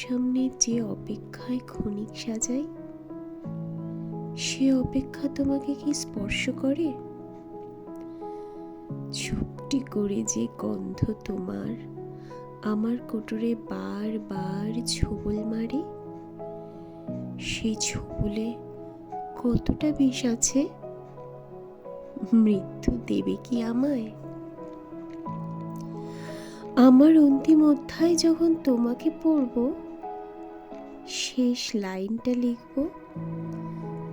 সামনে যে অপেক্ষায় ক্ষণিক সাজাই, সে অপেক্ষা তোমাকে কি স্পর্শ করে? চুপটি করে যে গন্ধ তোমার আমার কোটরে বারবার ছোবল মারে, সেই ছোবলে কতটা বিষ আছে? মৃত্যু দেবে কি আমায়? আমার অন্তিম অধ্যায় যখন তোমাকে পড়ব, শেষ লাইনটা লিখব,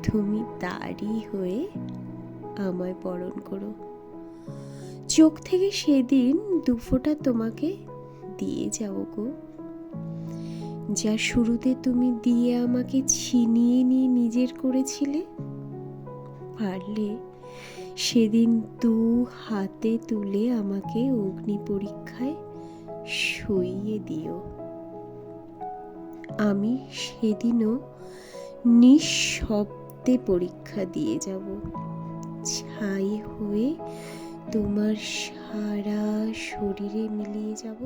তুমি তারই হয়ে আমায় বরণ করো। চোখ থেকে সেদিন দুফোঁটা তোমাকে দিয়ে যাব গো, যা শুরুতে তুমি দিয়ে আমাকে ছিনিয়ে নিয়ে নিজের করেছিলে। পারলে সেদিন দু হাতে তুলে আমাকে অগ্নি পরীক্ষায় সইয়ে দিও। আমি সেদিনও নিঃশব্দে পরীক্ষা দিয়ে যাব, ছাই হয়ে তোমার সারা শরীরে মিলিয়ে যাব।